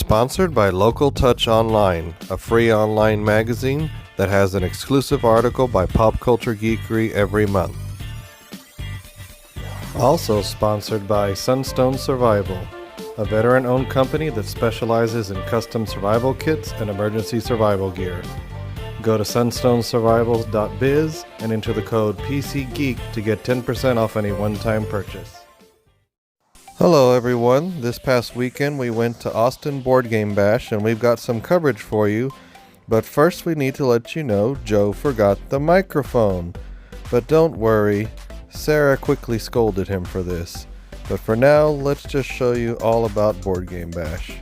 Sponsored by Local Touch Online, a free online magazine that has an exclusive article by Pop Culture Geekery every month. Also sponsored by Sunstone Survival, a veteran-owned company that specializes in custom survival kits and emergency survival gear. Go to sunstonesurvival.biz and enter the code PCGEEK to get 10% off any one-time purchase. Hello everyone, this past weekend we went to Austin Board Game Bash and we've got some coverage for you, but first we need to let you know Joe forgot the microphone. But don't worry, Sarah quickly scolded him for this. But for now, let's just show you all about Board Game Bash.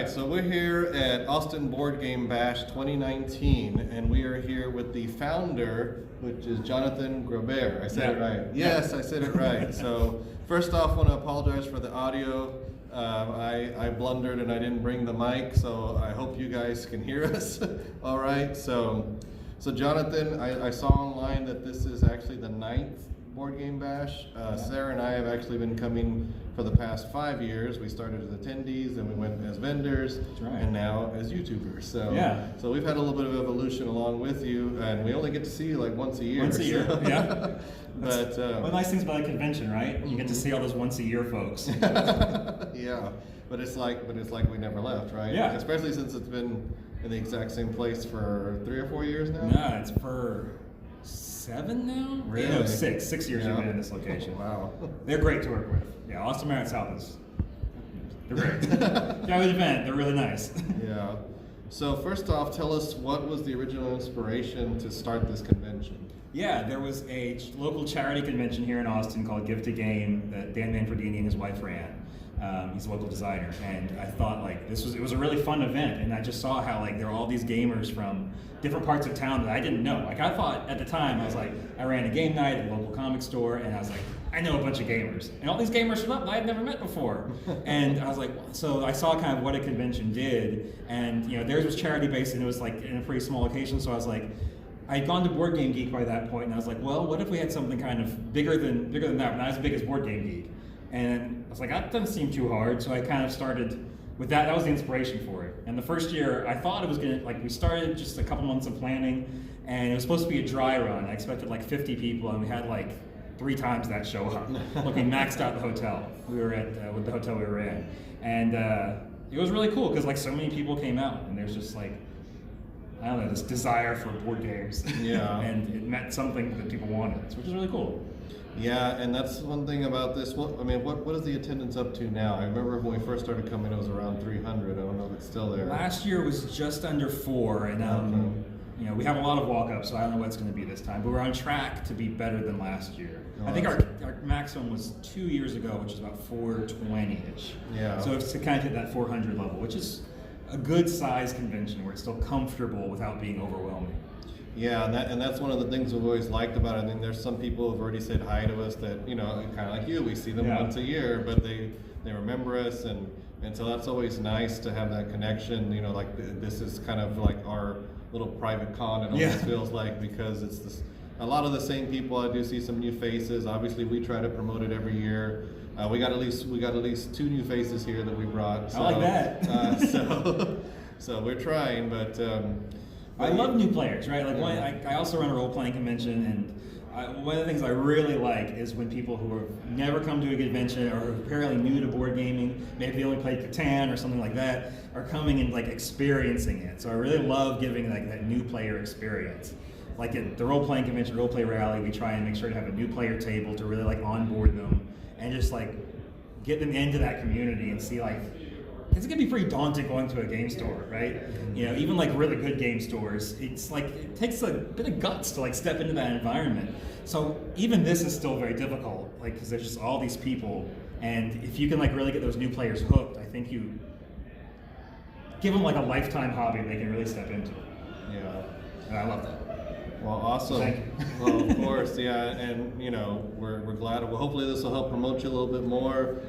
So we're here at Austin Board Game Bash 2019, and we are here with the founder, which is Jonathan Grobert. I said it right. Yes, I said it right. So first off, I want to apologize for the audio. I blundered and I didn't bring the mic, so I hope you guys can hear us. All right. So Jonathan, I saw online that this is actually the 9th Board Game Bash. Sarah and I have actually been coming for the past 5 years. We started as attendees, then we went as vendors, and now as YouTubers. So we've had a little bit of evolution along with you, and we only get to see you like once a year. Once a year, yeah. But one of the nice things about a convention, right? You get to see all those once a year folks. Yeah, but it's like we never left, right? Yeah. Especially since it's been in the exact same place for 3 or 4 years now. No, it's for 7 now? Really? No, 6. 6 years we've been in this location. Wow. They're great to work with. Yeah, Austin Marriott South is, they're great. Yeah, the event, they're really nice. Yeah. So first off, tell us what was the original inspiration to start this convention? Yeah, there was a local charity convention here in Austin called Give to Game that Dan Manfredini and his wife ran. He's a local designer, and I thought like it was a really fun event, and I just saw how like there were all these gamers from different parts of town that I didn't know. Like I thought at the time, I ran a game night at a local comic store, and I was like, I know a bunch of gamers, and all these gamers showed up that I had never met before. And I was like, so I saw kind of what a convention did, and theirs was charity based, and it was like in a pretty small location. So I was like, I'd gone to Board Game Geek by that point, and I was like, well, what if we had something kind of bigger than that, but not as big as Board Game Geek? And I was like, that doesn't seem too hard. So I kind of started with that. That was the inspiration for it. And the first year, I thought it was gonna, we started just a couple months of planning, and it was supposed to be a dry run. I expected like 50 people, and we had like 3 times that show up. Look, we maxed out the hotel we were at, with the hotel we were in. And it was really cool because like so many people came out, and there's just like, I don't know, this desire for board games. Yeah. And it meant something that people wanted, which is really cool. Yeah, and that's one thing about this. What is the attendance up to now? I remember when we first started coming, it was around 300. I don't know if it's still there. Last year was just under 4, and we have a lot of walk-ups, so I don't know what it's going to be this time. But we're on track to be better than last year. Oh, I think our maximum was 2 years ago, which is about 420-ish. Yeah. So it's to kind of hit that 400 level, which is a good size convention where it's still comfortable without being overwhelming. Yeah, and that's one of the things we've always liked about it. I mean, there's some people who've already said hi to us that, kind of like you, we see them once a year, but they remember us, and so that's always nice to have that connection. This is kind of like our little private con, it almost feels like, because it's a lot of the same people. I do see some new faces. Obviously, we try to promote it every year. We got at least 2 new faces here that we brought. So, I like that. So we're trying, but. I love new players, right? Like I also run a role-playing convention, and One of the things I really like is when people who have never come to a convention or are fairly new to board gaming, maybe they only played Catan or something like that, are coming and like experiencing it. So I really love giving like that new player experience. Like at the role-playing convention, role-play rally, we try and make sure to have a new player table to really like onboard them and just like get them into that community and see like, it's gonna be pretty daunting going to a game store, right? You know, even like really good game stores, it's like, it takes a bit of guts to like step into that environment. So even this is still very difficult, like, because there's just all these people, and if you can like really get those new players hooked, I think you give them like a lifetime hobby they can really step into. Yeah. And I love that. Well, awesome. Thank you. Well, of course, yeah, and you know, we're glad. Well, hopefully this will help promote you a little bit more.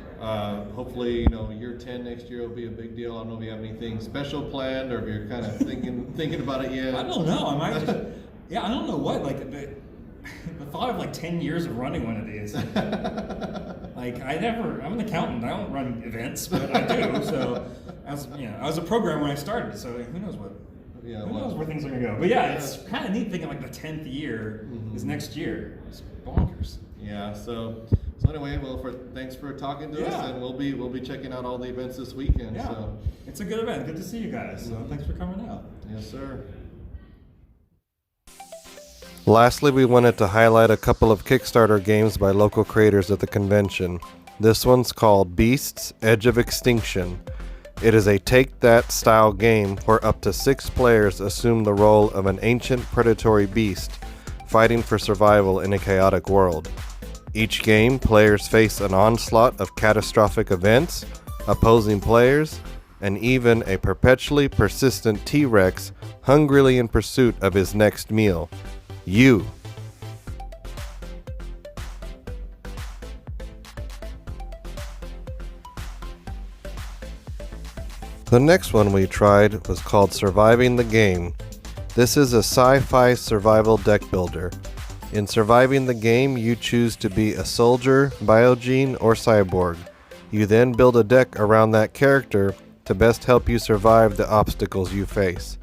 Hopefully, you know, year 10 next year will be a big deal. I don't know if you have anything special planned, or if you're kind of thinking about it yet. I don't know. I might just, yeah, I don't know what. Like the thought of like 10 years of running one of these. Like I'm an accountant. I don't run events, but I do. So I was a programmer when I started. So who knows what. Yeah, who knows where things are gonna go? But yeah, it's kind of neat thinking like the 10th year is next year. It's bonkers. Yeah. So anyway, well, thanks for talking to us, and we'll be checking out all the events this weekend. Yeah. So It's a good event. Good to see you guys. So thanks for coming out. yes, sir. Lastly, we wanted to highlight a couple of Kickstarter games by local creators at the convention. This one's called Beasts: Edge of Extinction. It is a take-that style game where up to 6 players assume the role of an ancient predatory beast, fighting for survival in a chaotic world. Each game, players face an onslaught of catastrophic events, opposing players, and even a perpetually persistent T-Rex hungrily in pursuit of his next meal. You. The next one we tried was called Surviving the Game. This is a sci-fi survival deck builder. In surviving the game, you choose to be a soldier, biogene, or cyborg. You then build a deck around that character to best help you survive the obstacles you face.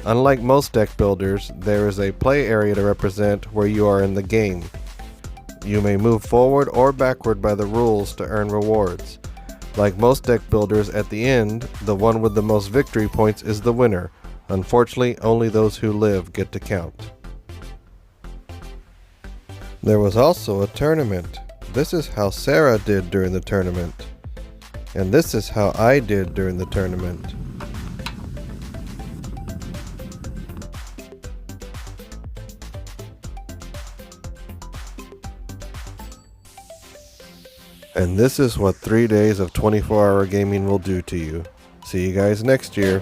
Unlike most deck builders, there is a play area to represent where you are in the game. You may move forward or backward by the rules to earn rewards. Like most deck builders, at the end, the one with the most victory points is the winner. Unfortunately, only those who live get to count. There was also a tournament. This is how Sarah did during the tournament. And this is how I did during the tournament. And this is what 3 days of 24-hour gaming will do to you. See you guys next year.